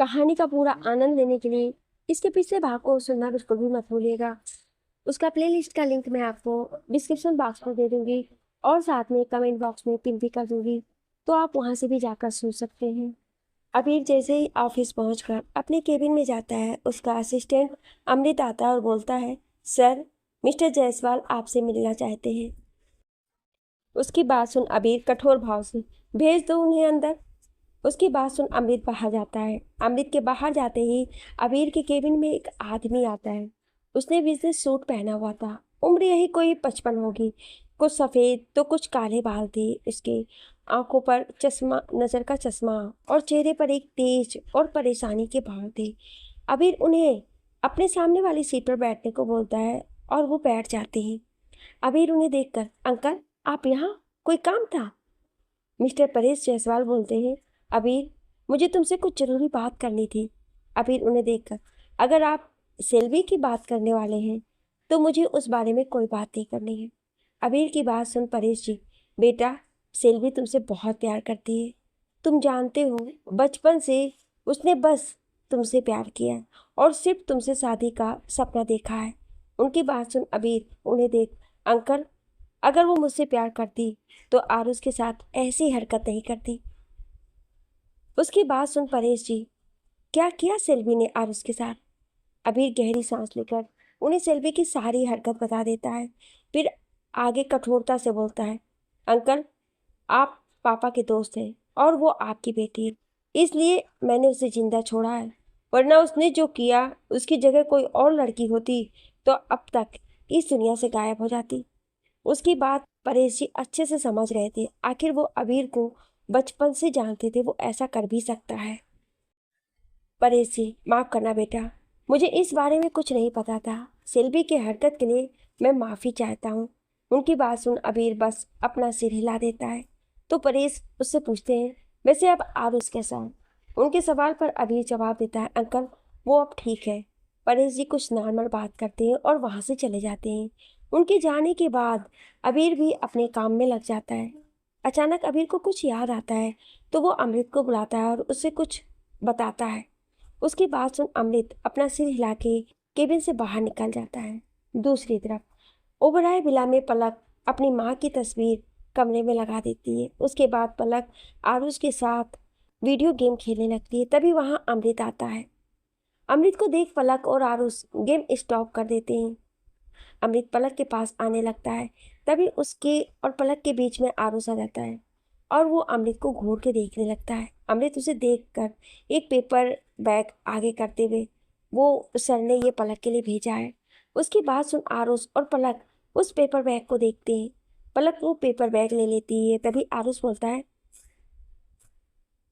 कहानी का पूरा आनंद लेने के लिए इसके पिछले भाग को सुनना बिल्कुल भी मत भूलिएगा। उसका प्लेलिस्ट का लिंक मैं आपको डिस्क्रिप्शन बॉक्स में दे दूंगी और साथ में कमेंट बॉक्स में पिन भी कर दूंगी, तो आप वहां से भी जाकर सुन सकते हैं। अबीर जैसे ही ऑफिस पहुंचकर अपने केबिन में जाता है, उसका असिस्टेंट अमृत आता है और बोलता है, सर, मिस्टर जायसवाल आपसे मिलना चाहते हैं। उसकी बात सुन अबीर कठोर भाव से, भेज दो उन्हें अंदर। उसकी बात सुन अमृत बाहर जाता है। अमृत के बाहर जाते ही अबीर के केबिन में एक आदमी आता है। उसने बिजनेस सूट पहना हुआ था। उम्र यही कोई 55 होगी। कुछ सफ़ेद तो कुछ काले बाल थे। उसके आंखों पर चश्मा, नज़र का चश्मा, और चेहरे पर एक तेज और परेशानी के भाव थे। अबीर उन्हें अपने सामने वाली सीट पर बैठने को बोलता है और वो बैठ जाते हैं। अबीर उन्हें देखकर, अंकल, आप यहाँ, कोई काम था? मिस्टर परेश जायसवाल बोलते हैं, अबीर, मुझे तुमसे कुछ जरूरी बात करनी थी। अबीर उन्हें देखकर, अगर आप सेल्वी की बात करने वाले हैं तो मुझे उस बारे में कोई बात नहीं करनी है। अबीर की बात सुन परेश जी, बेटा, सेल्वी तुमसे बहुत प्यार करती है। तुम जानते हो, बचपन से उसने बस तुमसे प्यार किया है और सिर्फ तुमसे शादी का सपना देखा है। उनकी बात सुन अबीर उन्हें देख, अंकल, अगर वो मुझसे प्यार करती तो आरुष के साथ ऐसी हरकत नहीं करती। उसकी बात सुन परेश जी, क्या किया सेल्वी ने आरुष के साथ? अबीर गहरी सांस लेकर उन्हें सेल्वी की सारी हरकत बता देता है। फिर आगे कठोरता से बोलता है, अंकल, आप पापा के दोस्त हैं और वो आपकी बेटी है, इसलिए मैंने उसे जिंदा छोड़ा है। वरना उसने जो किया, उसकी जगह कोई और लड़की होती तो अब तक इस दुनिया से गायब हो जाती। उसकी बात परेश जी अच्छे से समझ रहे थे। आखिर वो अबीर को बचपन से जानते थे, वो ऐसा कर भी सकता है। परेश जी, माफ करना बेटा, मुझे इस बारे में कुछ नहीं पता था। सेल्वी की हरकत के लिए मैं माफी चाहता हूँ। उनकी बात सुन अबीर बस अपना सिर हिला देता है। तो परेश उससे पूछते हैं, वैसे अब आरुष कैसा है? उनके सवाल पर अबीर जवाब देता है, अंकल, वो अब ठीक है। परेश जी कुछ नॉर्मल बात करते हैं और वहां से चले जाते हैं। उनके जाने के बाद अबीर भी अपने काम में लग जाता है। अचानक अबीर को कुछ याद आता है, तो वो अमृत को बुलाता है और उससे कुछ बताता है। उसकी बात सुन अमृत अपना सिर हिला के केबिन से बाहर निकल जाता है। दूसरी तरफ ओबराय विला में पलक अपनी माँ की तस्वीर कमरे में लगा देती है। उसके बाद पलक आरुष के साथ वीडियो गेम खेलने लगती है। तभी वहाँ अमृत आता है। अमृत को देख पलक और आरुष गेम स्टॉप कर देते हैं। अमृत पलक के पास आने लगता है। तभी उसके और पलक के बीच में आरुष आ जाता है और वो अमृत को घूर के देखने लगता है। अमृत उसे देखकर एक पेपर बैग आगे करते हुए, वो सर ने ये पलक के लिए भेजा है। उसकी बात सुन आरुष और पलक उस पेपर बैग को देखते हैं। पलक वो पेपर बैग ले लेती है। तभी आरुष बोलता है,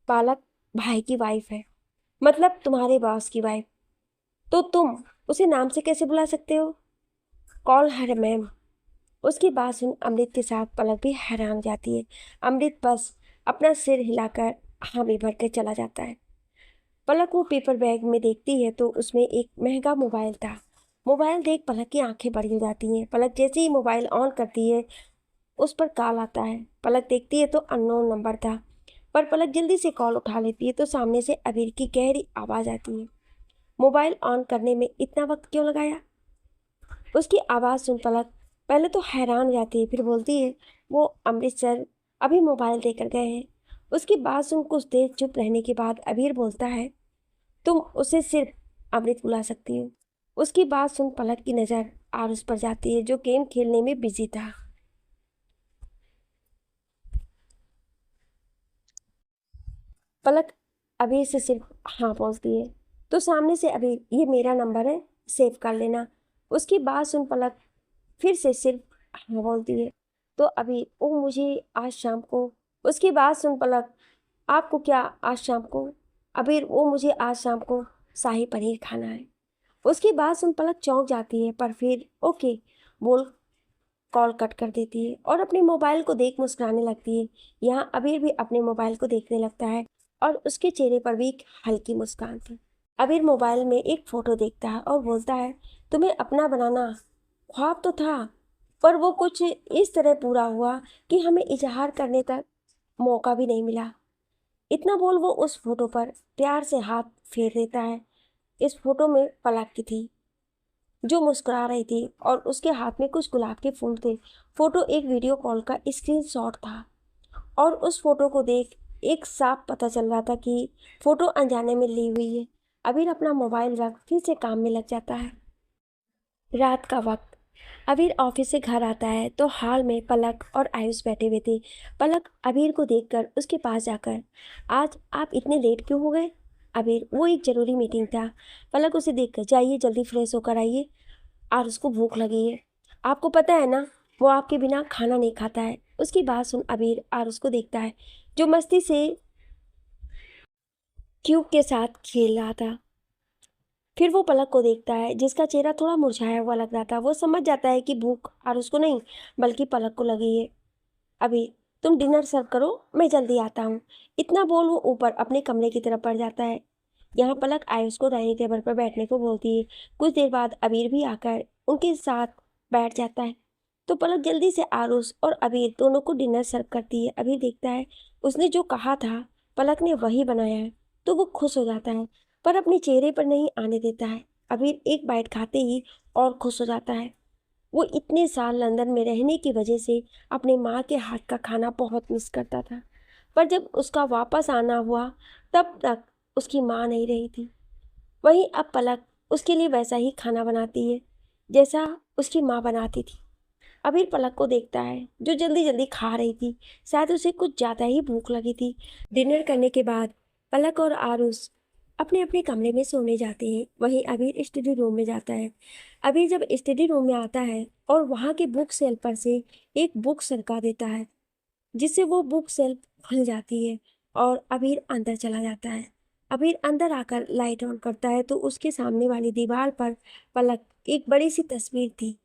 पलक भाई की वाइफ है, मतलब तुम्हारे बॉस की वाइफ, तो तुम उसे नाम से कैसे बुला सकते हो? Call her ma'am. उसकी बात सुन अमृत के साथ पलक भी हैरान हो जाती है। अमृत बस अपना सिर हिलाकर हामी भर के चला जाता है। पलक वो पेपर बैग में देखती है तो उसमें एक महंगा मोबाइल था। मोबाइल देख पलक की आंखें बड़ी हो जाती हैं। पलक जैसे ही मोबाइल ऑन करती है, उस पर कॉल आता है। पलक देखती है तो अननोन नंबर था, पर पलक जल्दी से कॉल उठा लेती है तो सामने से अबीर की गहरी आवाज़ आती है, मोबाइल ऑन करने में इतना वक्त क्यों लगाया? उसकी आवाज़ सुन पलक पहले तो हैरान हो जाती है, फिर बोलती है, वो अमृतसर अभी मोबाइल देकर गए हैं। उसकी बात सुन कुछ देर चुप रहने के बाद अबीर बोलता है, तुम उसे सिर्फ अमृत बुला सकती हो। उसकी बात सुन पलक की नज़र आरुष पर जाती है, जो गेम खेलने में बिजी था। पलक अबीर से सिर्फ हाँ बोलती है। तो सामने से अबीर, ये मेरा नंबर है, सेव कर लेना। उसकी बात सुन पलक फिर से सिर्फ हाँ बोलती है। तो अबीर, ओ मुझे आज शाम को। उसकी बात सुन पलक, आपको क्या आज शाम को? अबीर, वो मुझे आज शाम को शाही पनीर खाना है। उसकी बात सुन पलक चौंक जाती है, पर फिर ओके बोल कॉल कट कर देती है और अपने मोबाइल को देख मुस्कुराने लगती है। यहाँ अबीर भी अपने मोबाइल को देखने लगता है और उसके चेहरे पर भी एक हल्की मुस्कान थी। अबीर मोबाइल में एक फोटो देखता है और बोलता है, तुम्हें अपना बनाना ख्वाब तो था, पर वो कुछ इस तरह पूरा हुआ कि हमें इजहार करने तक मौका भी नहीं मिला। इतना बोल वो उस फोटो पर प्यार से हाथ फेर देता है। इस फोटो में पलक की थी जो मुस्कुरा रही थी और उसके हाथ में कुछ गुलाब के फूल थे। फोटो एक वीडियो कॉल का स्क्रीनशॉट था और उस फोटो को देख एक साफ पता चल रहा था कि फोटो अनजाने में ली हुई है। अबीर अपना मोबाइल रख फिर से काम में लग जाता है। रात का वक्त। अबीर ऑफिस से घर आता है तो हॉल में पलक और आयुष बैठे हुए थे। पलक अबीर को देखकर उसके पास जाकर, आज आप इतने लेट क्यों हो गए? अबीर, वो एक जरूरी मीटिंग था। पलक उसे देखकर, जाइए जल्दी फ्रेश होकर आइए, और उसको भूख लगी है। आपको पता है ना, वो आपके बिना खाना नहीं खाता है। उसकी बात सुन अबीर और उसको देखता है जो मस्ती से क्यूब के साथ खेल रहा था। फिर वो पलक को देखता है जिसका चेहरा थोड़ा मुरझाया हुआ लग रहा था। वो समझ जाता है कि भूख और उसको नहीं बल्कि पलक को लगी है। अभी तुम डिनर सर्व करो, मैं जल्दी आता हूँ। इतना बोल वो ऊपर अपने कमरे की तरफ बढ़ जाता है। यहाँ पलक आयुष को डाइनिंग टेबल पर बैठने को बोलती है। कुछ देर बाद अबीर भी आकर उनके साथ बैठ जाता है तो पलक जल्दी से आरुष और अबीर दोनों को डिनर सर्व करती है। अबीर देखता है उसने जो कहा था पलक ने वही बनाया है तो वो खुश हो जाता है, पर अपने चेहरे पर नहीं आने देता है। अबीर एक बाइट खाते ही और खुश हो जाता है। वो इतने साल लंदन में रहने की वजह से अपने माँ के हाथ का खाना बहुत मिस करता था, पर जब उसका वापस आना हुआ तब तक उसकी माँ नहीं रही थी। वहीं अब पलक उसके लिए वैसा ही खाना बनाती है जैसा उसकी माँ बनाती थी। अबीर पलक को देखता है जो जल्दी जल्दी खा रही थी। शायद उसे कुछ ज़्यादा ही भूख लगी थी। डिनर करने के बाद पलक और आरुष अपने अपने कमरे में सोने जाते हैं। वहीं अबीर स्टडी रूम में जाता है। अबीर जब स्टडी रूम में आता है और वहाँ के बुक सेल्फ पर से एक बुक सरका देता है जिससे वो बुक सेल्फ खुल जाती है और अबीर अंदर चला जाता है। अबीर अंदर आकर लाइट ऑन करता है तो उसके सामने वाली दीवार पर पलक एक बड़ी सी तस्वीर थी।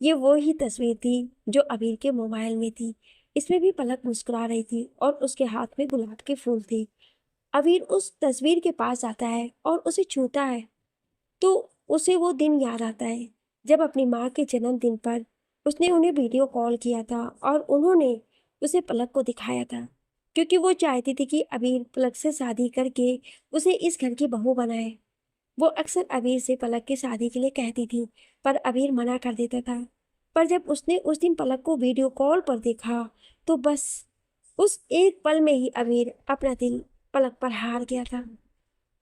ये वो ही तस्वीर थी जो अबीर के मोबाइल में थी। इसमें भी पलक मुस्कुरा रही थी और उसके हाथ में गुलाब के फूल थे। अबीर उस तस्वीर के पास जाता है और उसे छूता है तो उसे वो दिन याद आता है जब अपनी माँ के जन्मदिन पर उसने उन्हें वीडियो कॉल किया था और उन्होंने उसे पलक को दिखाया था, क्योंकि वो चाहती थी कि अबीर पलक से शादी करके उसे इस घर की बहू बनाए। वो अक्सर अबीर से पलक की शादी के लिए कहती थी, पर अबीर मना कर देता था। पर जब उसने उस दिन पलक को वीडियो कॉल पर देखा तो बस उस एक पल में ही अबीर अपना दिल पलक पर हार गया था।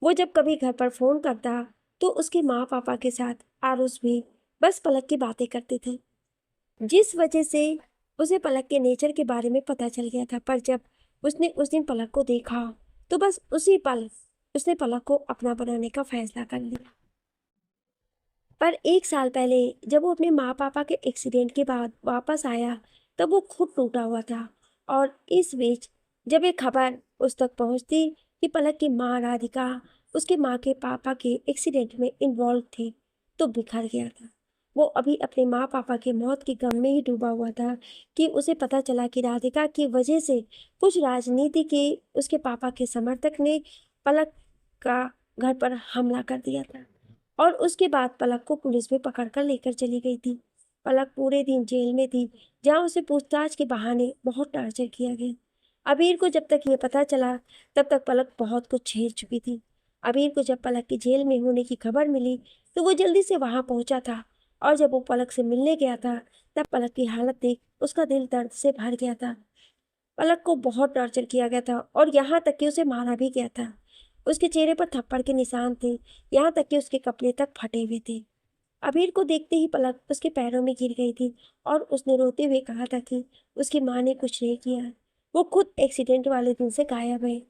वो जब कभी घर पर फोन करता तो उसके माँ पापा के साथ आरुष भी बस पलक की बातें करते थे, जिस वजह से उसे पलक के नेचर के बारे में पता चल गया था। पर जब उसने उस दिन पलक को देखा तो बस उसी पल उसने पलक को अपना बनाने का फैसला कर लिया। पर एक साल पहले जब वो अपने माँ पापा के एक्सीडेंट के बाद वापस आया तब वो खुद टूटा हुआ था। और इस बीच जब एक खबर उस तक पहुंचती कि पलक की माँ राधिका उसके माँ के पापा के एक्सीडेंट में इन्वॉल्व थी तो बिखर गया था। वो अभी अपने माँ पापा के मौत के गम में ही डूबा हुआ था कि उसे पता चला कि राधिका की वजह से कुछ राजनीति के उसके पापा के समर्थक ने पलक का घर पर हमला कर दिया था। और उसके बाद पलक को पुलिस में पकड़कर लेकर चली गई थी। पलक पूरे दिन जेल में थी जहां उसे पूछताछ के बहाने बहुत टॉर्चर किया गया। अबीर को जब तक ये पता चला तब तक पलक बहुत कुछ झेल चुकी थी। अबीर को जब पलक की जेल में होने की खबर मिली तो वो जल्दी से वहां पहुंचा था और जब वो पलक से मिलने गया था तब पलक की हालत देख उसका दिल दर्द से भर गया था। पलक को बहुत टॉर्चर किया गया था और यहाँ तक कि उसे मारा भी गया था। उसके चेहरे पर थप्पड़ के निशान थे, यहाँ तक कि उसके कपड़े तक फटे हुए थे। अबीर को देखते ही पलक उसके पैरों में गिर गई थी और उसने रोते हुए कहा था कि उसकी माँ ने कुछ नहीं किया, वो खुद एक्सीडेंट वाले दिन से गायब है।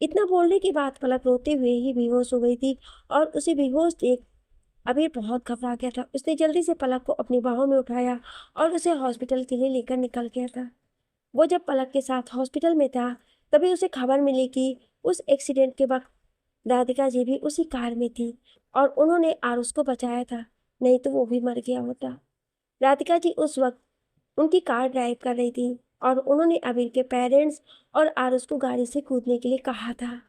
इतना बोलने के बाद पलक रोते हुए ही बेहोश हो गई थी और उसे बेहोश देख अबीर बहुत घबरा गया था। उसने जल्दी से पलक को अपनी बाहों में उठाया और उसे हॉस्पिटल के लिए लेकर निकल गया था। वो जब पलक के साथ हॉस्पिटल में था तभी उसे खबर मिली कि उस एक्सीडेंट के वक्त राधिका जी भी उसी कार में थी और उन्होंने आरुष को बचाया था, नहीं तो वो भी मर गया होता। राधिका जी उस वक्त उनकी कार ड्राइव कर रही थी और उन्होंने अबीर के पेरेंट्स और आरुष को गाड़ी से कूदने के लिए कहा था।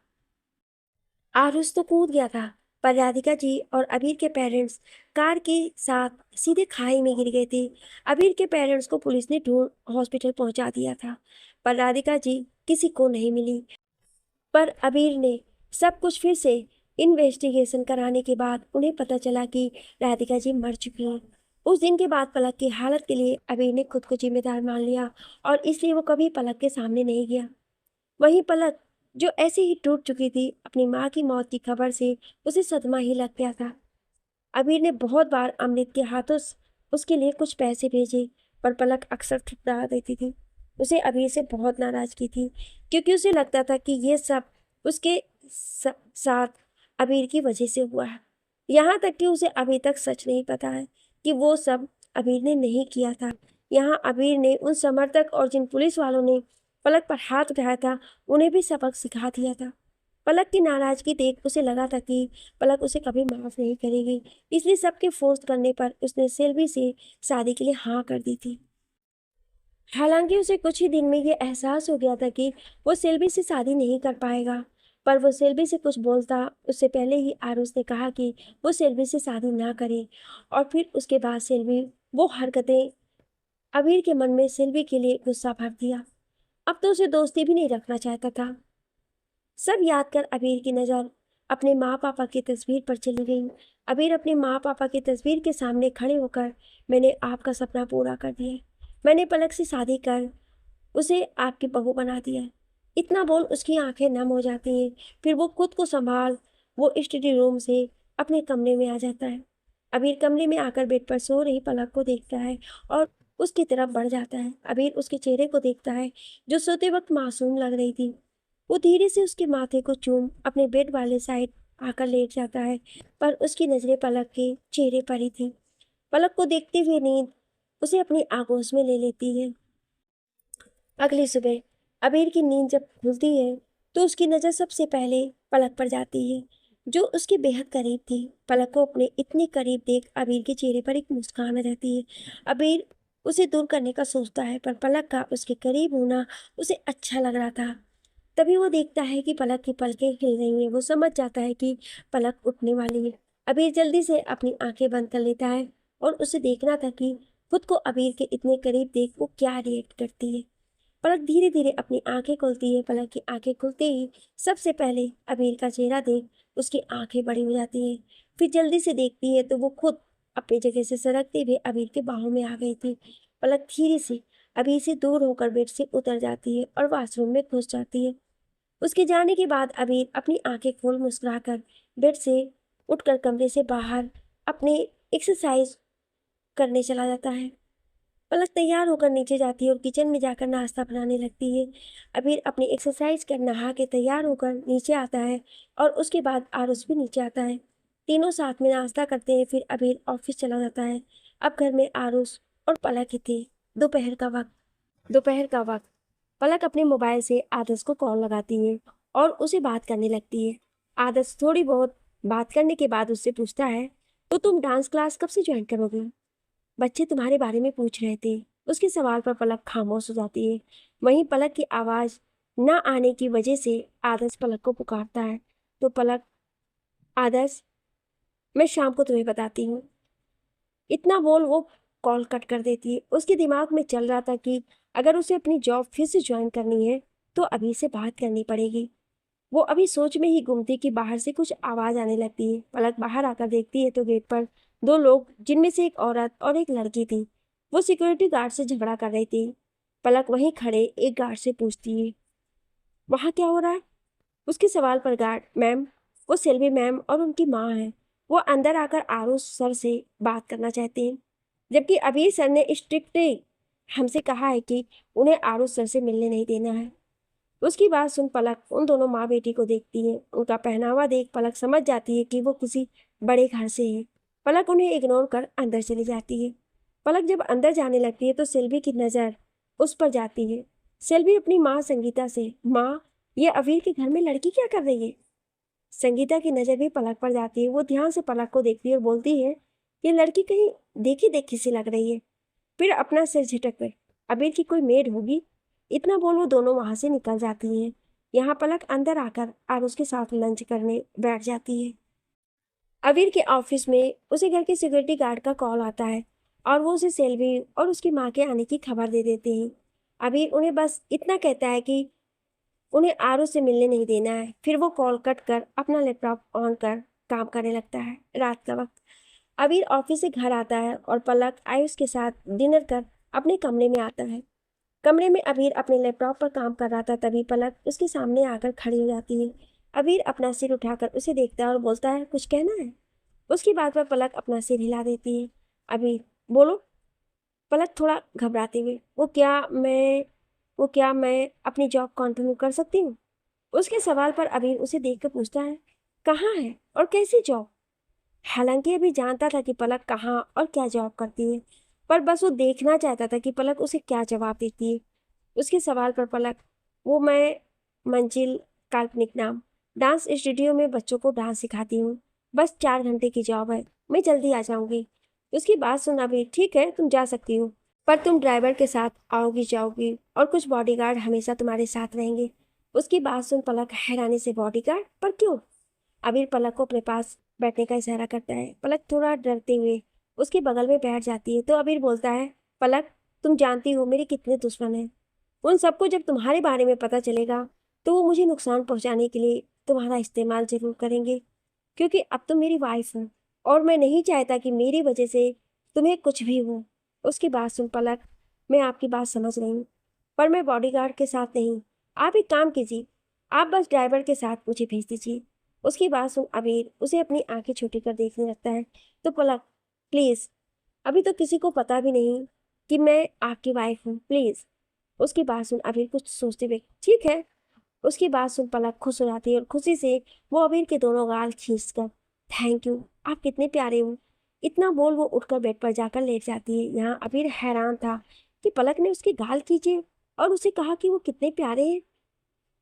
आरुष तो कूद गया था पर राधिका जी और अबीर के पेरेंट्स कार के साथ सीधे खाई में गिर गए थे। अबीर के पेरेंट्स को पुलिस ने ढूंढ हॉस्पिटल पहुंचा दिया था पर राधिका जी किसी को नहीं मिली। पर अबीर ने सब कुछ फिर से इन्वेस्टिगेशन कराने के बाद उन्हें पता चला कि राधिका जी मर चुकी हैं। उस दिन के बाद पलक की हालत के लिए अबीर ने खुद को जिम्मेदार मान लिया और इसलिए वो कभी पलक के सामने नहीं गया। वहीं पलक, जो ऐसे ही टूट चुकी थी, अपनी माँ की मौत की खबर से उसे सदमा ही लग गया था। अबीर ने बहुत बार अमृत के हाथों उसके लिए कुछ पैसे भेजे, पर पलक अक्सर ठुकरा देती थी। उसे अबीर से बहुत नाराजगी थी, क्योंकि उसे लगता था कि ये सब उसके साथ अबीर की वजह से हुआ है। यहाँ तक कि उसे अभी तक सच नहीं पता है कि वो सब अबीर ने नहीं किया था। यहाँ अबीर ने उन समर्थक और जिन पुलिस वालों ने पलक पर हाथ उठाया था, उन्हें भी सबक सिखा दिया था। पलक की नाराजगी देख उसे लगा था कि पलक उसे कभी माफ नहीं करेगी, इसलिए सबके फोर्स करने पर उसने सेल्वी से शादी के लिए हाँ कर दी थी। हालांकि उसे कुछ ही दिन में ये एहसास हो गया था कि वो सेल्वी से शादी नहीं कर पाएगा, पर वो सेल्वी से कुछ बोलता उससे पहले ही आरुष ने कहा कि वो सेल्वी से शादी ना करे, और फिर उसके बाद सेल्वी वो हरकतें अबीर के मन में सेल्वी के लिए गुस्सा भर दिया। अब तो उसे दोस्ती भी नहीं रखना चाहता था। सब याद कर अबीर की नज़र अपने माँ पापा की तस्वीर पर चली गई। अबीर अपने माँ पापा की तस्वीर के सामने खड़े होकर, मैंने आपका सपना पूरा कर दिया, मैंने पलक से शादी कर उसे आपकी बहू बना दिया। इतना बोल उसकी आंखें नम हो जाती हैं। फिर वो खुद को संभाल वो स्टडी रूम से अपने कमरे में आ जाता है। अबीर कमरे में आकर बेड पर सो रही पलक को देखता है और उसकी तरफ बढ़ जाता है। अबीर उसके चेहरे को देखता है, जो सोते वक्त मासूम लग रही थी। वो धीरे से उसके माथे को चूम अपने बेड वाले साइड आकर लेट जाता है, पर उसकी नजरें पलक के चेहरे पर ही थी। पलक को देखते हुए नींद उसे अपनी आगोश में ले लेती है। अगली सुबह अबीर की नींद जब खुलती है तो उसकी नज़र सबसे पहले पलक पर जाती है, जो उसके बेहद करीब थी। पलक को अपने इतने करीब देख अबीर के चेहरे पर एक मुस्कान आ जाती है। अबीर उसे दूर करने का सोचता है, पर पलक का उसके करीब होना उसे अच्छा लग रहा था। तभी वो देखता है कि पलक की पलकें हिल रही हैं। वो समझ जाता है कि पलक उठने वाली है। अबीर जल्दी से अपनी आंखें बंद कर लेता है और उसे देखना था कि खुद को अबीर के इतने करीब देख वो क्या रिएक्ट करती है। पलक धीरे धीरे अपनी आंखें खोलती है। पलक की आंखें खुलते ही सबसे पहले अबीर का चेहरा देख उसकी आंखें बड़ी हो जाती हैं। फिर जल्दी से देखती है तो वो खुद अपनी जगह से सरकते हुए अबीर के बाहों में आ गई थी। पलक धीरे से अबीर से दूर होकर बेड से उतर जाती है और वॉशरूम में घुस जाती है। उसके जाने के बाद अबीर अपनी आंखें खोल मुस्कुराकर बेड से उठकर कमरे से बाहर अपने एक्सरसाइज करने चला जाता है। पलक तैयार होकर नीचे जाती है और किचन में जाकर नाश्ता बनाने लगती है। अबीर अपनी एक्सरसाइज कर नहा के तैयार होकर नीचे आता है और उसके बाद आरुष भी नीचे आता है। तीनों साथ में नाश्ता करते हैं। फिर अबीर ऑफिस चला जाता है। अब घर में आरुष और पलक ही थे। दोपहर का वक्त पलक अपने मोबाइल से आदर्श को कॉल लगाती है और उसे बात करने लगती है। आदर्श थोड़ी बहुत बात करने के बाद उससे पूछता है, तो तुम डांस क्लास कब से ज्वाइन करोगे? बच्चे तुम्हारे बारे में पूछ रहे थे। उसके सवाल पर पलक खामोश हो जाती है। वहीं पलक की आवाज़ न आने की वजह से आदर्श पलक को पुकारता है। तो पलक, आदर्श, मैं शाम को तुम्हें बताती हूँ। इतना बोल वो कॉल कट कर देती है। उसके दिमाग में चल रहा था कि अगर उसे अपनी जॉब फिर से ज्वाइन करनी है तो अभी से बात करनी पड़ेगी। वो अभी सोच में ही गुम थी कि बाहर से कुछ आवाज़ आने लगती है। पलक बाहर आकर देखती है तो गेट पर दो लोग, जिनमें से एक औरत और एक लड़की थी, वो सिक्योरिटी गार्ड से झगड़ा कर रही थी। पलक वहीं खड़े एक गार्ड से पूछती है, वहाँ क्या हो रहा है? उसके सवाल पर गार्ड, मैम, वो सेल्वी मैम और उनकी माँ है। वो अंदर आकर आरुष सर से बात करना चाहते हैं, जबकि अभी सर ने स्ट्रिक्टली हमसे कहा है कि उन्हें आरुष सर से मिलने नहीं देना है। उसकी बात सुन पलक उन दोनों माँ बेटी को देखती है। उनका पहनावा देख पलक समझ जाती है कि वो किसी बड़े घर से है। पलक उन्हें इग्नोर कर अंदर चली जाती है। पलक जब अंदर जाने लगती है तो सेल्वी की नज़र उस पर जाती है। सेल्वी अपनी माँ संगीता से, माँ, ये अवीर के घर में लड़की क्या कर रही है? संगीता की नज़र भी पलक पर जाती है। वो ध्यान से पलक को देखती है और बोलती है, ये लड़की कहीं देखी देखी सी लग रही है। फिर अपना सिर झटक कर, अबीर की कोई मेड होगी। इतना बोल वो दोनों वहां से निकल जाती हैं। यहाँ पलक अंदर आकर आरुष के साथ लंच करने बैठ जाती है। अबीर के ऑफिस में उसे घर के सिक्योरिटी गार्ड का कॉल आता है और वो उसे सेल्वी और उसकी माँ के आने की खबर दे देते हैं। अबीर उन्हें बस इतना कहता है कि उन्हें आरू से मिलने नहीं देना है। फिर वो कॉल कट कर अपना लैपटॉप ऑन कर काम करने लगता है। रात का वक्त अबीर ऑफिस से घर आता है और पलक आयुष के साथ डिनर कर अपने कमरे में आता है। कमरे में अबीर अपने लैपटॉप पर काम कर रहा था, तभी पलक उसके सामने आकर खड़ी हो जाती है। अबीर अपना सिर उठाकर उसे देखता है और बोलता है, कुछ कहना है? उसकी बात पर पलक अपना सिर हिला देती है। अबीर, बोलो। पलक थोड़ा घबराते हुए, वो क्या मैं अपनी जॉब कंटिन्यू कर सकती हूँ? उसके सवाल पर अबीर उसे देखकर पूछता है, कहाँ है और कैसी जॉब? हालांकि अभी जानता था कि पलक कहाँ और क्या जॉब करती है, पर बस वो देखना चाहता था कि पलक उसे क्या जवाब देती है। उसके सवाल पर पलक, वो मैं मंजिल, काल्पनिक नाम, डांस स्टूडियो में बच्चों को डांस सिखाती हूँ। बस 4 घंटे की जॉब है, मैं जल्दी आ जाऊंगी। उसकी बात सुन अभी, ठीक है तुम जा सकती हो, पर तुम ड्राइवर के साथ आओगी जाओगी और कुछ बॉडीगार्ड हमेशा तुम्हारे साथ रहेंगे। उसकी बात सुन पलक हैरानी से, बॉडीगार्ड? पर क्यों? अबीर पलक को अपने पास बैठने का इशारा करता है। पलक थोड़ा डरते हुए उसके बगल में बैठ जाती है तो अबीर बोलता है, पलक तुम जानती हो मेरे कितने दुश्मन हैं। उन सबको जब तुम्हारे बारे में पता चलेगा तो वो मुझे नुकसान पहुंचाने के लिए तुम्हारा इस्तेमाल जरूर करेंगे, क्योंकि अब तुम मेरी वाइफ हो और मैं नहीं चाहता कि मेरी वजह से तुम्हें कुछ भी हो। उसकी बात सुन पलक, मैं आपकी बात समझ रही हूँ, पर मैं बॉडीगार्ड के साथ नहीं। आप एक काम कीजिए, आप बस ड्राइवर के साथ मुझे भेज दीजिए। उसकी बात सुन अबीर उसे अपनी आंखें छोटी कर देखने लगता है। तो पलक, प्लीज, अभी तो किसी को पता भी नहीं कि मैं आपकी वाइफ हूँ, प्लीज। उसकी बात सुन अबीर कुछ सोचते हुए, ठीक है। उसकी बात सुन पलक खुश हो जाती है और खुशी से वो अबीर के दोनों गाल खींचकर, थैंक यू, आप कितने प्यारे हो, इतना बोल वो उठकर बेड पर जाकर लेट जाती है। यहाँ अबीर हैरान था कि पलक ने उसके गाल खींचे और उसे कहा कि वो कितने प्यारे हैं।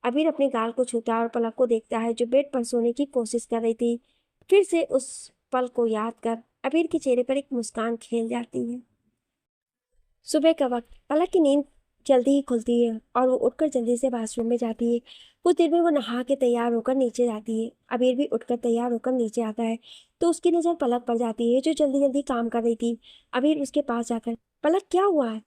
अबीर अपने गाल को छूता और पलक को देखता है जो बेड पर सोने की कोशिश कर रही थी। फिर से उस पल को याद कर अबीर के चेहरे पर एक मुस्कान खेल जाती है। सुबह का वक्त, पलक की नींद जल्दी ही खुलती है और वो उठकर जल्दी से बाथरूम में जाती है। कुछ देर में वो नहा के तैयार होकर नीचे जाती है। अबीर भी उठकर तैयार होकर नीचे आता है तो उसकी नज़र पलक पर जाती है जो जल्दी जल्दी काम कर रही थी। अबीर उसके पास जाकर, पलक क्या हुआ है?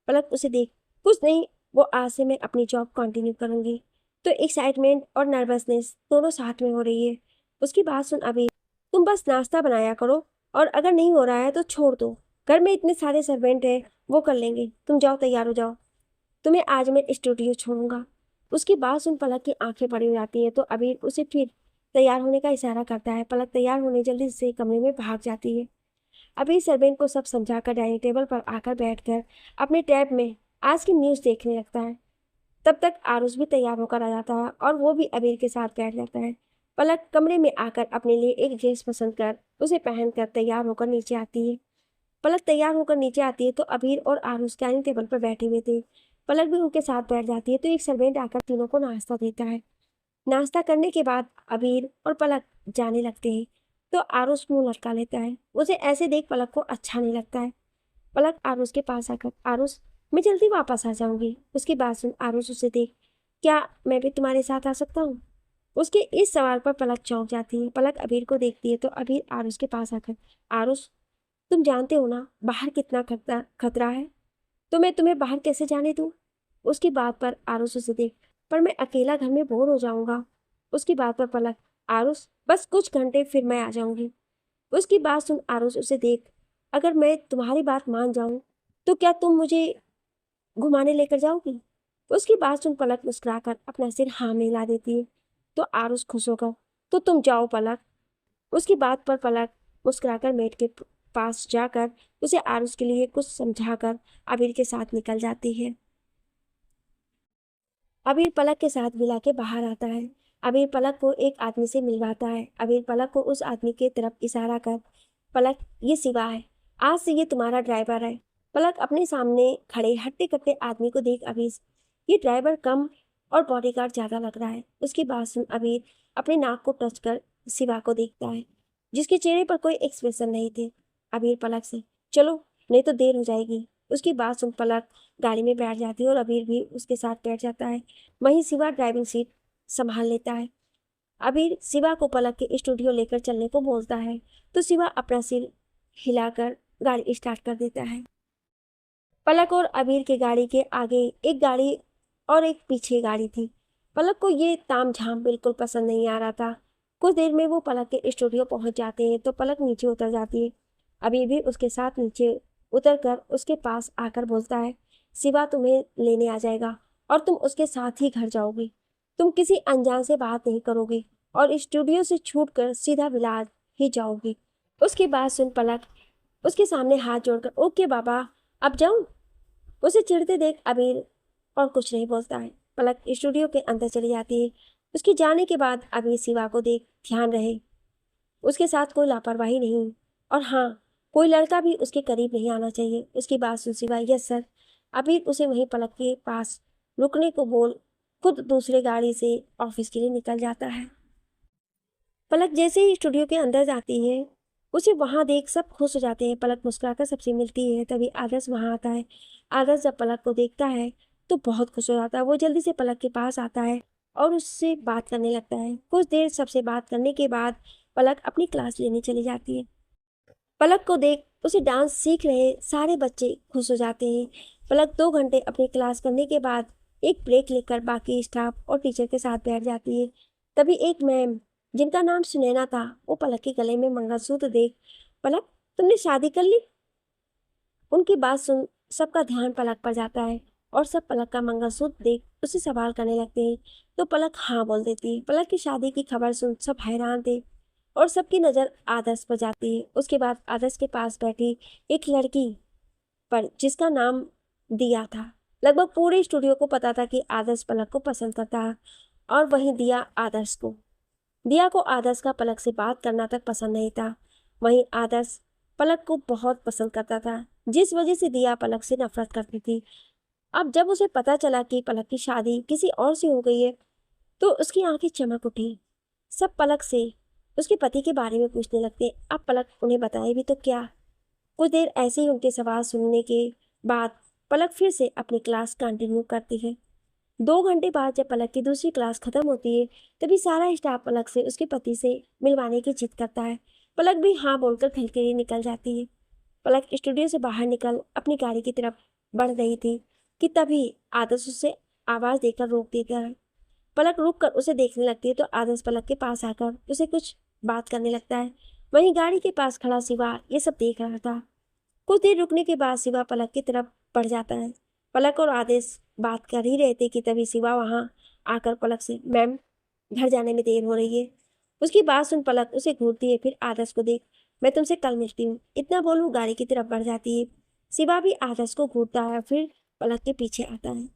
पलक उसे देख, कुछ नहीं, वो आज से मैं अपनी जॉब कंटिन्यू करूंगी। तो एक्साइटमेंट और नर्वसनेस दोनों साथ में हो रही है। उसकी बात सुन अबीर, तुम बस नाश्ता बनाया करो और अगर नहीं हो रहा है तो छोड़ दो, घर में इतने सारे सर्वेंट हैं, वो कर लेंगे। तुम जाओ, तैयार हो जाओ, तुम्हें आज मैं स्टूडियो छोड़ूंगा। उसकी बात सुन पलक की आंखें बड़ी हो जाती है तो अबीर उसे फिर तैयार होने का इशारा करता है। पलक तैयार होने जल्दी से कमरे में भाग जाती है। अबीर सर्वेंट को सब समझाकर डाइनिंग टेबल पर आकर बैठकर अपने टैब में आज की न्यूज़ देखने लगता है। तब तक आरुष भी तैयार होकर आ जाता है और वो भी अबीर के साथ बैठ जाता है। पलक कमरे में आकर अपने लिए एक ड्रेस पसंद कर उसे पहनकर तैयार होकर नीचे आती है। पलक तैयार होकर नीचे आती है तो अबीर और आरुष डाइनिंग टेबल पर बैठे हुए थे। पलक भी उनके साथ बैठ जाती है तो एक सर्वेंट आकर तीनों को नाश्ता देता है। नाश्ता करने के बाद अबीर और पलक जाने लगते हैं तो आरुष मुंह लटका लेता है। उसे ऐसे देख पलक को अच्छा नहीं लगता है। पलक आरुष के पास आकर, आरुष मैं जल्दी वापस आ जाऊंगी। उसकी बात सुन आरुष उसे देख, क्या मैं भी तुम्हारे साथ आ सकता हूँ? उसके इस सवाल पर पलक चौंक जाती है। पलक अबीर को देखती है तो अबीर आरुष के पास आकर, आरुष तुम जानते हो ना बाहर कितना खतरा खतरा है, तो मैं तुम्हें बाहर कैसे जाने दूँ? उसकी बात पर आरुष उसे देख, पर मैं अकेला घर में बोर हो जाऊंगा। उसकी बात पर पलक, आरुष बस कुछ घंटे फिर मैं आ जाऊंगी। उसकी बात सुन आरुष उसे देख, अगर मैं तुम्हारी बात मान जाऊं तो क्या तुम मुझे घुमाने लेकर जाओगी? उसकी बात सुन पलक मुस्कुराकर अपना सिर हाँ में हिला देती है तो आरुष खुश होकर, तो तुम जाओ पलक। उसकी बात पर पलक मुस्कुराकर मेट के पास जाकर उसे आरुष के लिए कुछ समझाकर अबीर के साथ निकल जाती है। अबीर पलक के साथ मिला के बाहर आता है। अबीर पलक को एक आदमी से मिलवाता है। अबीर पलक को उस आदमी की तरफ इशारा कर, पलक ये शिवा है, आज से ये तुम्हारा ड्राइवर है। पलक अपने सामने खड़े हट्टे कट्टे आदमी को देख अबीर, ये ड्राइवर कम और बॉडीगार्ड ज्यादा लग रहा है। उसकी बात सुन अबीर अपने नाक को टच कर शिवा को देखता है जिसके चेहरे पर कोई एक्सप्रेशन नहीं थे। अबीर पलक से, चलो नहीं तो देर हो जाएगी। उसकी बात सुन पलक गाड़ी में बैठ जाती है और अबीर भी उसके साथ बैठ जाता है। वहीं शिवा ड्राइविंग सीट संभाल लेता है। अबीर शिवा को पलक के स्टूडियो लेकर चलने को बोलता है तो शिवा अपना सिर हिलाकर गाड़ी स्टार्ट कर देता है। पलक और अबीर के गाड़ी के आगे एक गाड़ी और एक पीछे गाड़ी थी। पलक को ये तामझाम बिल्कुल पसंद नहीं आ रहा था। कुछ देर में वो पलक के स्टूडियो पहुंच जाते हैं तो पलक नीचे उतर जाती है। अभी भी उसके साथ नीचे उतर कर उसके पास आकर बोलता है, शिवा तुम्हें लेने आ जाएगा और तुम उसके साथ ही घर जाओगी। तुम किसी अनजान से बात नहीं करोगी और स्टूडियो से छूट कर सीधा विलायत ही जाओगी। उसकी बात सुन पलक उसके सामने हाथ जोड़कर, ओके बाबा, अब जाऊं? उसे चिढ़ते देख अबीर और कुछ नहीं बोलता है। पलक स्टूडियो के अंदर चली जाती है। उसके जाने के बाद अबीर शिवा को देख ध्यान रहे उसके साथ कोई लापरवाही नहीं, और हाँ, कोई लड़का भी उसके करीब नहीं आना चाहिए। उसकी बात सुन शिवा, यस सर। अबीर उसे वहीं पलक के पास रुकने को बोल खुद दूसरी गाड़ी से ऑफिस के लिए निकल जाता है। पलक जैसे ही स्टूडियो के अंदर जाती है उसे वहां देख सब खुश हो जाते हैं। पलक मुस्कुराकर सबसे मिलती है। तभी आदर्श वहां आता है। आदर्श जब पलक को देखता है तो बहुत खुश हो जाता है। वो जल्दी से पलक के पास आता है और उससे बात करने लगता है। कुछ देर सबसे बात करने के बाद पलक अपनी क्लास लेने चली जाती है। पलक को देख उसे डांस सीख रहे सारे बच्चे खुश हो जाते हैं। पलक 2 घंटे अपनी क्लास करने के बाद एक ब्रेक लेकर बाकी स्टाफ और टीचर के साथ बैठ जाती है। तभी एक मैम जिनका नाम सुनैना था वो पलक के गले में मंगलसूत्र देख, पलक तुमने शादी कर ली? उनकी बात सुन सबका ध्यान पलक पर जाता है और सब पलक का मंगलसूत्र देख उसे सवाल करने लगते हैं। तो पलक हाँ बोल देती है। पलक की शादी की खबर सुन सब हैरान थे और सबकी नज़र आदर्श पर जाती है। उसके बाद आदर्श के पास बैठी एक लड़की पर जिसका नाम दिया था। लगभग पूरे स्टूडियो को पता था कि आदर्श पलक को पसंद करता है और वहीं दिया को आदर्श का पलक से बात करना तक पसंद नहीं था। वहीं आदर्श पलक को बहुत पसंद करता था, जिस वजह से दिया पलक से नफरत करती थी। अब जब उसे पता चला कि पलक की शादी किसी और से हो गई है तो उसकी आंखें चमक उठी। सब पलक से उसके पति के बारे में पूछने लगते। अब पलक उन्हें बताए भी तो क्या। कुछ देर ऐसे ही उनके सवाल सुनने के बाद पलक फिर से अपनी क्लास कंटिन्यू करती है। 2 घंटे बाद जब पलक की दूसरी क्लास खत्म होती है तभी सारा स्टाफ पलक से उसके पति से मिलवाने की जिद करता है। पलक भी हाँ बोलकर घर के लिए निकल जाती है। पलक स्टूडियो से बाहर निकल अपनी गाड़ी की तरफ बढ़ रही थी कि तभी आदर्श उसे आवाज देकर रोक देता है। पलक रुक कर उसे देखने लगती है तो आदर्श पलक के पास आकर उसे कुछ बात करने लगता है। वहीं गाड़ी के पास खड़ा शिवा ये सब देख रहा था। कुछ देर रुकने के बाद शिवा पलक की तरफ बढ़ जाता है। पलक और आदेश बात कर ही रहे थे कि तभी शिवा वहां आकर पलक से, मैम घर जाने में देर हो रही है। उसकी बात सुन पलक उसे घूरती है। फिर आदर्श को देख, मैं तुमसे कल मिलती हूँ, इतना बोल वो गाड़ी की तरफ बढ़ जाती है। शिवा भी आदर्श को घूरता है फिर पलक के पीछे आता है।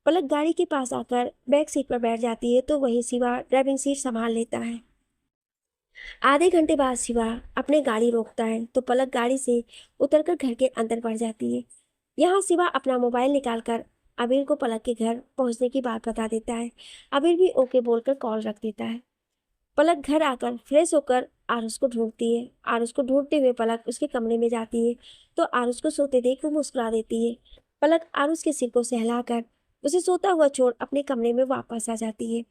पलक गाड़ी के पास आकर बैक सीट पर बैठ जाती है तो वही शिवा ड्राइविंग सीट संभाल लेता है। आधे घंटे बाद शिवा अपने गाड़ी रोकता है तो पलक गाड़ी से उतरकर घर के अंदर बढ़ जाती है। यहाँ शिवा अपना मोबाइल निकालकर अबीर को पलक के घर पहुंचने की बात बता देता है। अबीर भी ओके बोलकर कॉल रख देता है। पलक घर आकर फ्रेश होकर आरुष को ढूंढती है। आरुष को ढूंढते हुए पलक उसके कमरे में जाती है तो आरुष को सोते देख वो मुस्कुरा देती है। पलक आरुष के सिर को सहलाकर उसे सोता हुआ छोड़ अपने कमरे में वापस आ जाती है।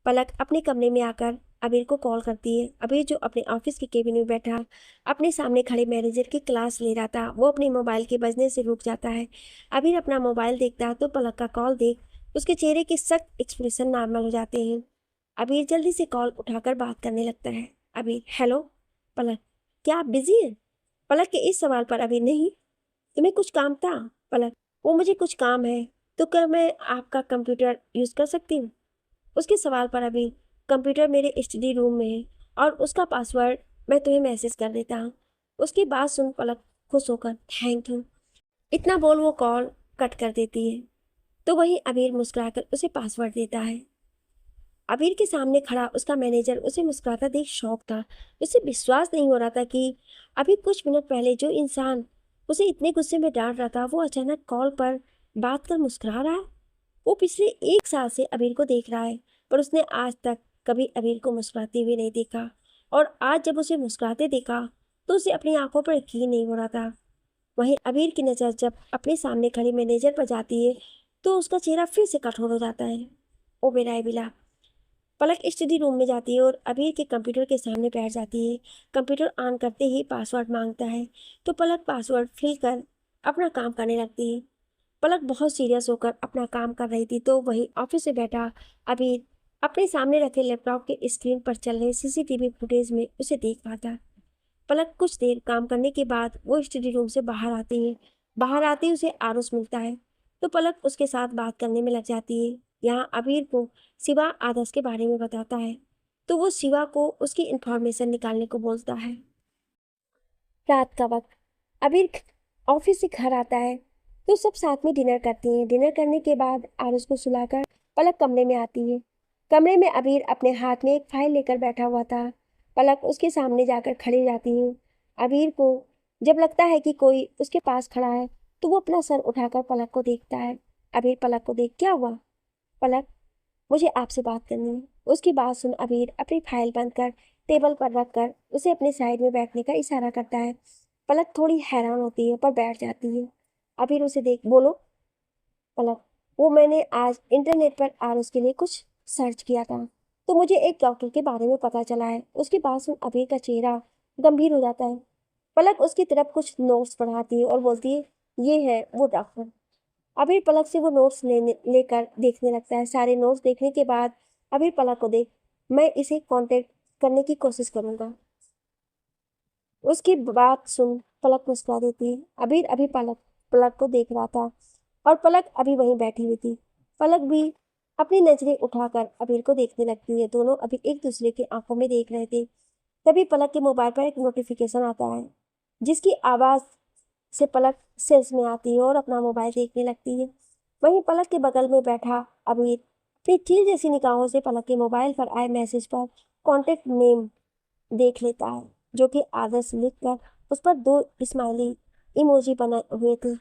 पलक अपने कमरे में आकर अबीर को कॉल करती है। अबीर जो अपने ऑफिस के केबिन में बैठा अपने सामने खड़े मैनेजर की क्लास ले रहा था वो अपने मोबाइल के बजने से रुक जाता है। अबीर अपना मोबाइल देखता है तो पलक का कॉल देख उसके चेहरे के सख्त एक्सप्रेशन नॉर्मल हो जाते हैं। अबीर जल्दी से कॉल उठाकर बात करने लगता है। अबीर, हेलो। पलक, क्या आप बिजी हैं? पलक के इस सवाल पर अबीर, नहीं, तुम्हें कुछ काम था? पलक, वो मुझे कुछ काम है तो क्या मैं आपका कंप्यूटर यूज़ कर सकती हूँ? उसके सवाल पर अभी, कंप्यूटर मेरे स्टडी रूम में है और उसका पासवर्ड मैं तुम्हें मैसेज कर देता हूँ। उसकी बात सुन पलक खुश होकर थैंक यू इतना बोल वो कॉल कट कर देती है। तो वहीं अबीर मुस्कुराकर उसे पासवर्ड देता है। अबीर के सामने खड़ा उसका मैनेजर उसे मुस्कुराता देख शौक था। उसे विश्वास नहीं हो रहा था कि अभी कुछ मिनट पहले जो इंसान उसे इतने गुस्से में डांट रहा था वो अचानक कॉल पर बात कर मुस्कुरा रहा है। वो पिछले 1 साल से अबीर को देख रहा है पर उसने आज तक कभी अबीर को मुस्कुराते हुए नहीं देखा, और आज जब उसे मुस्कुराते देखा तो उसे अपनी आंखों पर यकीन नहीं हो रहा था। वहीं अबीर की नज़र जब अपने सामने खड़े मैनेजर पर जाती है तो उसका चेहरा फिर से कठोर हो जाता है। ओ बेराए बिला। पलक स्टडी रूम में जाती है और अबीर के कंप्यूटर के सामने बैठ जाती है। कंप्यूटर ऑन करते ही पासवर्ड मांगता है तो पलक पासवर्ड फिल कर अपना काम करने लगती है। पलक बहुत सीरियस होकर अपना काम कर रही थी तो वही ऑफिस में बैठा अबीर अपने सामने रखे लैपटॉप के स्क्रीन पर चल रहे सीसीटीवी फुटेज में उसे देख पाता। पलक कुछ देर काम करने के बाद वो स्टडी रूम से बाहर आती है। बाहर आते ही उसे आरुष मिलता है तो पलक उसके साथ बात करने में लग जाती है। यहाँ अबीर को शिवा आदर्श के बारे में बताता है तो वो शिवा को उसकी इंफॉर्मेशन निकालने को बोलता है। रात का वक्त अबीर ऑफिस से घर आता है तो सब साथ में डिनर करती हैं। डिनर करने के बाद आरुष को सुलाकर पलक कमरे में आती है। कमरे में अबीर अपने हाथ में एक फाइल लेकर बैठा हुआ था। पलक उसके सामने जाकर खड़ी जाती है। अबीर को जब लगता है कि कोई उसके पास खड़ा है तो वो अपना सर उठाकर पलक को देखता है। अबीर पलक को देख, क्या हुआ? पलक, मुझे आपसे बात करनी है। उसकी बात सुन अबीर अपनी फाइल बंद कर टेबल पर रखकर उसे अपने साइड में बैठने का इशारा करता है। पलक थोड़ी हैरान होती है पर बैठ जाती है। अबीर उसे देख, बोलो। पलक, वो मैंने आज इंटरनेट पर आरुष के लिए कुछ सर्च किया था तो मुझे एक डॉक्टर के बारे में पता चला है। उसकी बात सुन अबीर का चेहरा गंभीर हो जाता है। पलक उसकी तरफ कुछ नोट्स पढ़ाती है और बोलती है, ये है वो डॉक्टर। अबीर पलक से वो नोट्स लेकर देखने लगता है। सारे नोट्स देखने के बाद अबीर पलक को देख, मैं इसे कांटेक्ट करने की कोशिश करूंगा। उसकी बात सुन पलक मुस्कुरा देती है। अबीर अभी पलक पलक को देख रहा था और पलक अभी वहीं बैठी हुई थी। पलक भी अपनी नजरें उठाकर अबीर को देखने लगती है। दोनों अभी एक दूसरे की आंखों में देख रहे थे। तभी पलक के मोबाइल पर एक नोटिफिकेशन आता है जिसकी आवाज से पलक सेंस में आती है और अपना मोबाइल देखने लगती है। वहीं पलक के बगल में बैठा अबीर अपनी चील जैसी निगाहों से पलक के मोबाइल पर आए मैसेज पर कॉन्टेक्ट नेम देख लेता है जो कि आदर्श लिखकर उस पर 2 स्माइली इमोजी बने हुए थे।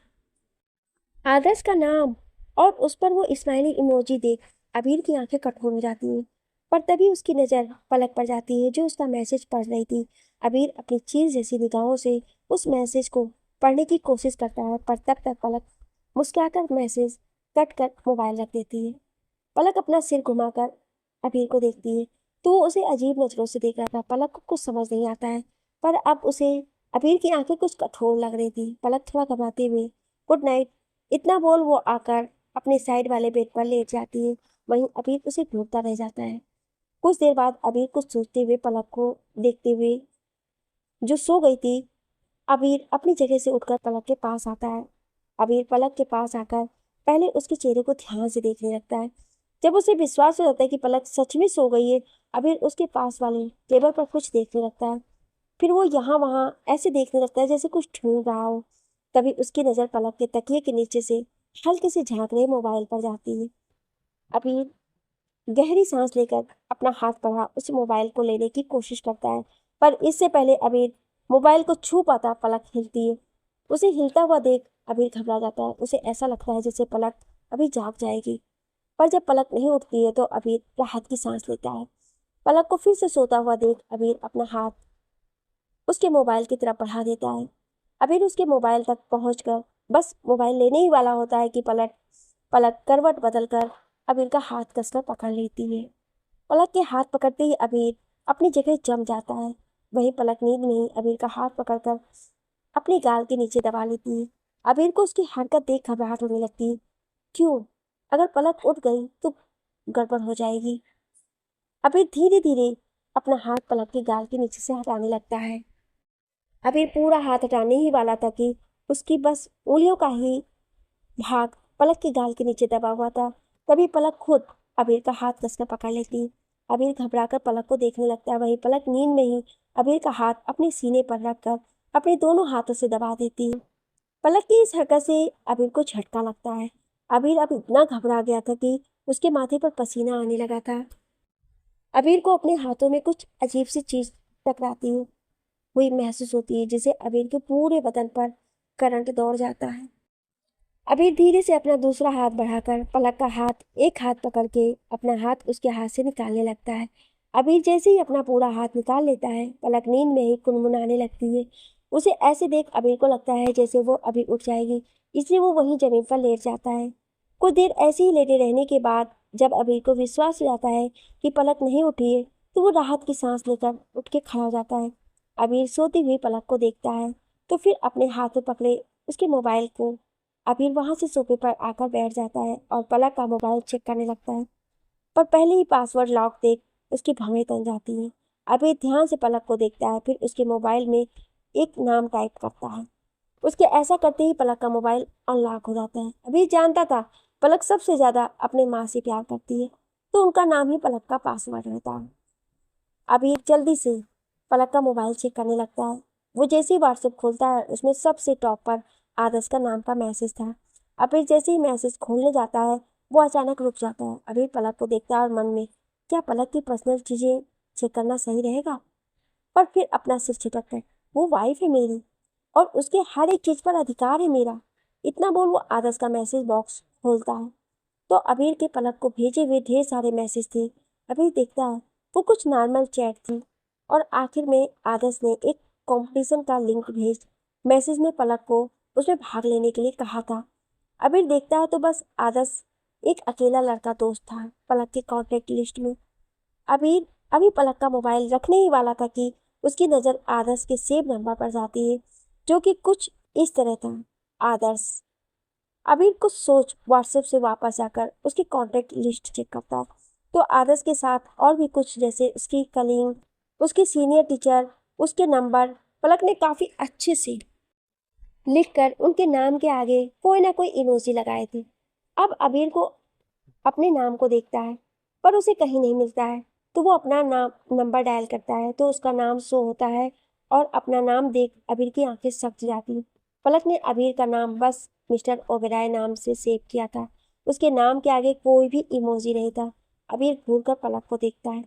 आदर्श का नाम और उस पर वो स्माइली इमोजी देख अबीर की आंखें कठोर हो जाती हैं। पर तभी उसकी नज़र पलक पर जाती है जो उसका मैसेज पढ़ रही थी। अबीर अपनी चील जैसी निगाहों से उस मैसेज को पढ़ने की कोशिश करता है पर तब तक पलक मुस्कुराकर मैसेज कट कर मोबाइल रख देती है। पलक अपना सिर घुमाकर अबीर को देखती है तो वो उसे अजीब नजरों से देख रहा था। पलक को कुछ समझ नहीं आता है पर अब उसे अबीर की आंखें कुछ कठोर लग रही थी। पलक थोड़ा घबराते हुए गुड नाइट इतना बोल वो आकर अपने साइड वाले बेड पर लेट जाती है। वहीं अबीर उसे ढूंढता रह जाता है। कुछ देर बाद अबीर कुछ सोचते हुए पलक को देखते हुए जो सो गई थी, अबीर अपनी जगह से उठकर पलक के पास आता है। अबीर पलक के पास आकर पहले उसके चेहरे को ध्यान से देखने लगता है। जब उसे विश्वास हो जाता है कि पलक सच में सो गई है, अबीर उसके पास वाले टेबल पर कुछ देखने लगता है। फिर वो यहाँ वहाँ ऐसे देखने लगता है जैसे कुछ ढूंढ रहा हो। तभी उसकी नज़र पलक के तकिए के नीचे से हल्के से झांक रहे मोबाइल पर जाती है। अबीर गहरी सांस लेकर अपना हाथ बढ़ा उस मोबाइल को लेने की कोशिश करता है पर इससे पहले अबीर मोबाइल को छू पाता पलक हिलती है। उसे हिलता हुआ देख अबीर घबरा जाता है। उसे ऐसा लगता है जैसे पलक अभी जाग जाएगी। पर जब पलक नहीं उठती है तो अबीर राहत की सांस लेता है। पलक को फिर से सोता हुआ देख अबीर अपना हाथ उसके मोबाइल की तरफ बढ़ा देता है। अबीर उसके मोबाइल तक पहुंचकर बस मोबाइल लेने ही वाला होता है कि पलक करवट बदलकर अबीर का हाथ कसकर पकड़ लेती है। पलक के हाथ पकड़ते ही अबीर अपनी जगह जम जाता है। वहीं पलक नींद में ही अबीर का हाथ पकड़कर अपनी गाल के नीचे दबा लेती है। अबीर को उसकी हरकत देख घबराहट होने लगती है। क्यों? अगर पलक उठ गई तो गड़बड़ हो जाएगी। अबीर धीरे धीरे अपना हाथ पलक के गाल के नीचे से हटाने लगता है। अबीर पूरा हाथ हटाने ही वाला था कि उसकी बस उंगलियों का ही भाग पलक के गाल के नीचे दबा हुआ था। तभी पलक खुद अबीर का हाथ कसकर पकड़ लेती। अबीर घबराकर पलक को देखने लगता है। वही पलक नींद में ही अबीर का हाथ अपने सीने पर रखकर अपने दोनों हाथों से दबा देती है। पलक की इस हरकत से अबीर को झटका लगता है। अबीर अब इतना घबरा गया था कि उसके माथे पर पसीना आने लगा था। अबीर को अपने हाथों में कुछ अजीब सी चीज टकराती हुई महसूस होती है जिसे अबीर के पूरे बदन पर करंट दौड़ जाता है। अबीर धीरे से अपना दूसरा हाथ बढ़ाकर पलक का हाथ एक हाथ पकड़ के अपना हाथ उसके हाथ से निकालने लगता है। अबीर जैसे ही अपना पूरा हाथ निकाल लेता है पलक नींद में ही कुनमुनाने लगती है। उसे ऐसे देख अबीर को लगता है जैसे वो अभी उठ जाएगी, इसलिए वो वहीं जमीन पर लेट जाता है। कुछ देर ऐसे ही लेटे रहने के बाद जब अबीर को विश्वास हो जाता है कि पलक नहीं उठी है तो वो राहत की सांस लेकर उठ के खड़ा हो जाता है। अबीर सोती हुई पलक को देखता है तो फिर अपने हाथ में पकड़े उसके मोबाइल को अबीर वहां से सोफे पर आकर बैठ जाता है और पलक का मोबाइल चेक करने लगता है। पर पहले ही पासवर्ड लॉक देख उसकी भवें तन जाती हैं। अबीर ध्यान से पलक को देखता है, फिर उसके मोबाइल में एक नाम टाइप करता है। उसके ऐसा करते ही पलक का मोबाइल अनलॉक हो जाता है। अबीर जानता था पलक सबसे ज्यादा अपने माँ से प्यार करती है, तो उनका नाम ही पलक का पासवर्ड रहता है। अबीर जल्दी से पलक का मोबाइल चेक करने लगता है। वो जैसे ही व्हाट्सएप खोलता है, उसमें सबसे टॉप पर आदर्श का नाम का मैसेज था। अबीर जैसे ही मैसेज खोलने जाता है, वो अचानक रुक जाता है। अबीर पलक को देखता है और मन में, क्या पलक की पर्सनल चीजें चेक करना सही रहेगा? पर फिर अपना सिर छिटकता है, वो वाइफ है मेरी और उसके हर एक चीज पर अधिकार है मेरा। इतना बोल वो आदर्श का मैसेज बॉक्स खोलता है, तो अबीर के पलक को भेजे हुए ढेर सारे मैसेज थे। अबीर देखता है वो कुछ नॉर्मल चैट थी, और आखिर में आदर्श ने एक कंपटीशन का लिंक भेज मैसेज में पलक को उसमें भाग लेने के लिए कहा था। अबीर देखता है तो बस आदर्श एक अकेला लड़का दोस्त था पलक के कॉन्टेक्ट लिस्ट में। अबीर अभी पलक का मोबाइल रखने ही वाला था कि उसकी नज़र आदर्श के सेव नंबर पर जाती है, जो कि कुछ इस तरह था। आदर्श। अबीर कुछ सोच व्हाट्सएप से वापस आकर उसकी कॉन्टेक्ट लिस्ट चेक करता है, तो आदर्श के साथ और भी कुछ, जैसे उसकी कलीग, उसके सीनियर टीचर, उसके नंबर पलक ने काफ़ी अच्छे से लिखकर उनके नाम के आगे कोई ना कोई इमोजी लगाए थे। अब अबीर को अपने नाम को देखता है, पर उसे कहीं नहीं मिलता है, तो वो अपना नाम नंबर डायल करता है, तो उसका नाम शो होता है और अपना नाम देख अबीर की आंखें सक जाती हैं। पलक ने अबीर का नाम बस मिस्टर ओबेराय नाम से सेव किया था। उसके नाम के आगे कोई भी इमोजी नहीं था। अबीर घूर कर पलक को देखता है।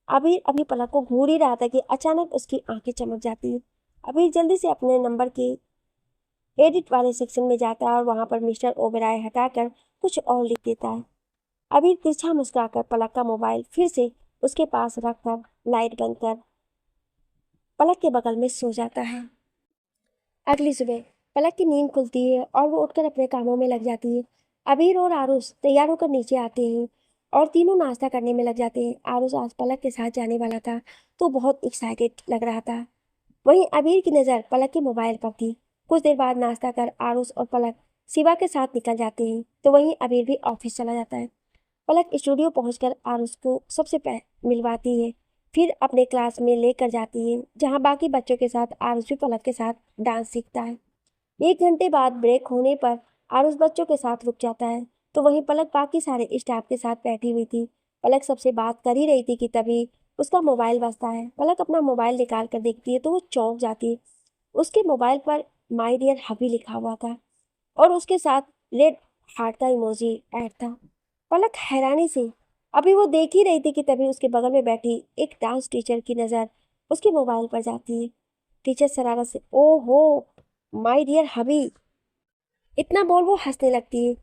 अबीर अभी पलक को घूर ही रहा था कि अचानक उसकी आंखें चमक जाती हैं। अबीर जल्दी से अपने नंबर के एडिट वाले सेक्शन में जाता है और वहां पर मिस्टर ओबेराय हटाकर कुछ और लिख देता है। अबीर तिरछा मुस्कुराकर पलक का मोबाइल फिर से उसके पास रखकर लाइट बंद कर पलक के बगल में सो जाता है। अगली सुबह पलक की नींद खुलती है और वो उठकर अपने कामों में लग जाती है। अबीर और आरुष तैयार होकर नीचे आते हैं और तीनों नाश्ता करने में लग जाते हैं। आरुष आज पलक के साथ जाने वाला था, तो बहुत एक्साइटेड लग रहा था। वहीं अबीर की नज़र पलक के मोबाइल पर थी। कुछ देर बाद नाश्ता कर आरुष और पलक शिवा के साथ निकल जाते हैं, तो वहीं अबीर भी ऑफिस चला जाता है। पलक स्टूडियो पहुंचकर आरुष को सबसे मिलवाती है, फिर अपने क्लास में लेकर जाती है, जहां बाकी बच्चों के साथ आरुष भी पलक के साथ डांस सीखता है। 1 घंटे बाद ब्रेक होने पर आरुष बच्चों के साथ रुक जाता है, तो वहीं पलक बाकी सारे स्टाफ के साथ बैठी हुई थी। पलक सबसे बात कर ही रही थी कि तभी उसका मोबाइल बजता है। पलक अपना मोबाइल निकाल कर देखती है तो वो चौंक जाती है। उसके मोबाइल पर माई डियर हबी लिखा हुआ था और उसके साथ रेड हार्ट का इमोजी ऐड था। पलक हैरानी से अभी वो देख ही रही थी कि तभी उसके बगल में बैठी एक डांस टीचर की नज़र उसके मोबाइल पर जाती है। टीचर शरारत से, ओहो माय डियर हबी, इतना बोल वो हंसने लगती है,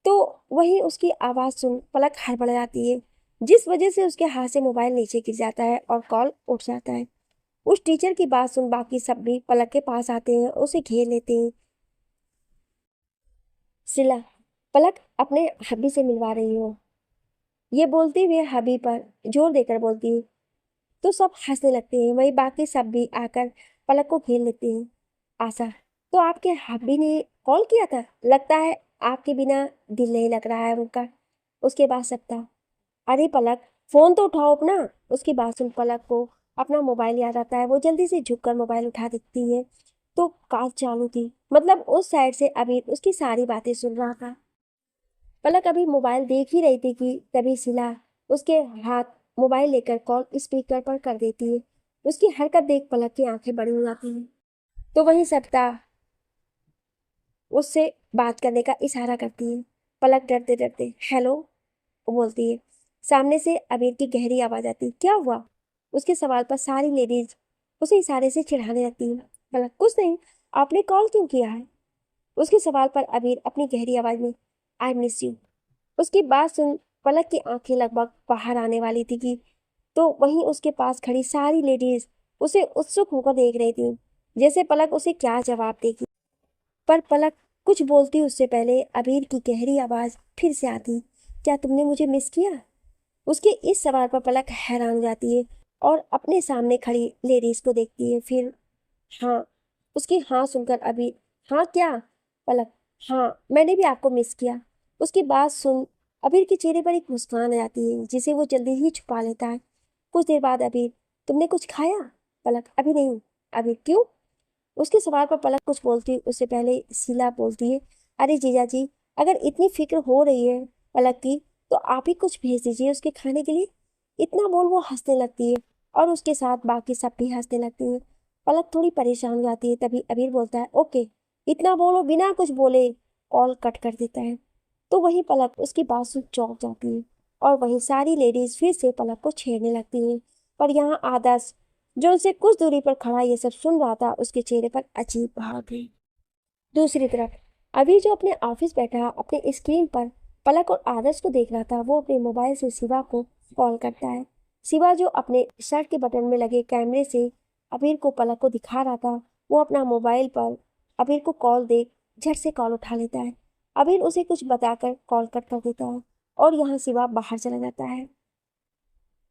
तो वहीं उसकी आवाज़ सुन पलक हड़बड़ा जाती है, जिस वजह से उसके हाथ से मोबाइल नीचे गिर जाता है और कॉल उठ जाता है। उस टीचर की बात सुन बाकी सब भी पलक के पास आते हैं, उसे घेर लेते हैं। सिला, पलक अपने हबी से मिलवा रही हो, ये बोलते हुए हबी पर जोर देकर बोलती है, तो सब हंसने लगते हैं। वही बाकी सब भी आकर पलक को घेर लेते हैं। आशा, तो आपके हबी ने कॉल किया था, लगता है आपके बिना दिल नहीं लग रहा है उनका। उसके बाद सप्ताह, अरे पलक फोन तो उठाओ अपना। उसकी बात सुन पलक को अपना मोबाइल याद आता है। वो जल्दी से झुककर मोबाइल उठा देखती है, तो कॉल चालू थी, मतलब उस साइड से अभी उसकी सारी बातें सुन रहा था। पलक अभी मोबाइल देख ही रही थी कि तभी सिला उसके हाथ मोबाइल लेकर कॉल स्पीकर पर कर देती है। उसकी हरकत देख पलक की आंखें बड़ी हो जाती हैं, तो वहीं सप्ताह उससे बात करने का इशारा करती है। पलक डरते डरते हेलो बोलती है। सामने से अबीर की गहरी आवाज आती, क्या हुआ? उसके सवाल पर सारी लेडीज उसे इशारे से चिढ़ाने लगती है। पलक, कुछ नहीं, आपने कॉल क्यों किया है? उसके सवाल पर अबीर अपनी गहरी आवाज में, आई मिस यू। उसकी बात सुन पलक की आंखें लगभग बाहर आने वाली थी कि तो वहीं उसके पास खड़ी सारी लेडीज उसे उत्सुक होकर देख रही थी, जैसे पलक उसे क्या जवाब देगी। पर पलक कुछ बोलती उससे पहले अबीर की गहरी आवाज फिर से आती, क्या तुमने मुझे मिस किया? उसके इस सवाल पर पलक हैरान हो जाती है और अपने सामने खड़ी लेडीज को देखती है। फिर हाँ, उसकी हाँ सुनकर अबीर, हाँ क्या? पलक, हाँ मैंने भी आपको मिस किया। उसकी बात सुन अबीर के चेहरे पर एक मुस्कान आ जाती है जिसे वो जल्दी ही छुपा लेता है। कुछ देर बाद अबीर, तुमने कुछ खाया? पलक, अभी नहीं। अबीर, क्यों? उसके सवाल पर पलक कुछ बोलती उससे पहले शीला बोलती है, अरे जीजा जी, अगर इतनी फिक्र हो रही है पलक की तो आप ही कुछ भेज दीजिए उसके खाने के लिए। इतना बोल वो हंसने लगती है और उसके साथ बाकी सब भी हंसने लगती है। पलक थोड़ी परेशान हो जाती है, तभी अबीर बोलता है, ओके, इतना बोलो। बिना कुछ बोले कॉल कट कर देता है। तो वही पलक उसकी बात सुन चौंक जाती है और वहीं सारी लेडीज फिर से पलक को छेड़ने लगती हैं। पर यहाँ आदर्श, जो उनसे कुछ दूरी पर खड़ा ये सब सुन रहा था, उसके चेहरे पर अजीब भाव थे। दूसरी तरफ अभी जो अपने ऑफिस बैठा अपने स्क्रीन पर पलक और आदर्श को देख रहा था, वो अपने मोबाइल से शिवा को कॉल करता है। शिवा जो अपने शर्ट के बटन में लगे कैमरे से अबीर को पलक को दिखा रहा था, वो अपना मोबाइल पर अबीर को कॉल देख झट से कॉल उठा लेता है। अबीर उसे कुछ बताकर कॉल कट कर देता है और यहाँ शिवा बाहर चला जाता है।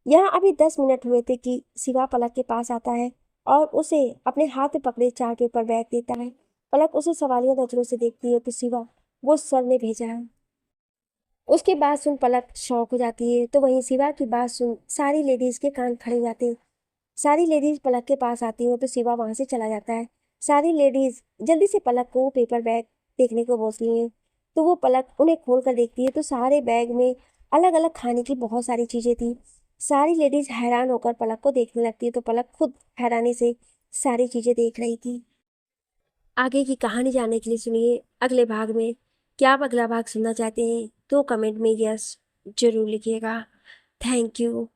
यहाँ अभी 10 मिनट हुए थे कि शिवा पलक के पास आता है और उसे अपने हाथ में पकड़े चार्ट पेपर बैग देता है। पलक उसे सवालिया नजरों से देखती है कि शिवा, वो सर ने भेजा है। उसकी बात सुन पलक शौक हो जाती है। तो वहीं शिवा की बात सुन सारी लेडीज के कान खड़े हो जाते हैं। सारी लेडीज पलक के पास आती हैं तो शिवा वहां से चला जाता है। सारी लेडीज जल्दी से पलक को पेपर बैग देखने को बोलती हैं। तो वो पलक उन्हें खोल कर देखती है तो सारे बैग में अलग अलग खाने की बहुत सारी चीजें थी। सारी लेडीज हैरान होकर पलक को देखने लगती है तो पलक खुद हैरानी से सारी चीजें देख रही थी। आगे की कहानी जानने के लिए सुनिए अगले भाग में। क्या आप अगला भाग सुनना चाहते हैं तो कमेंट में यस जरूर लिखिएगा। Thank you.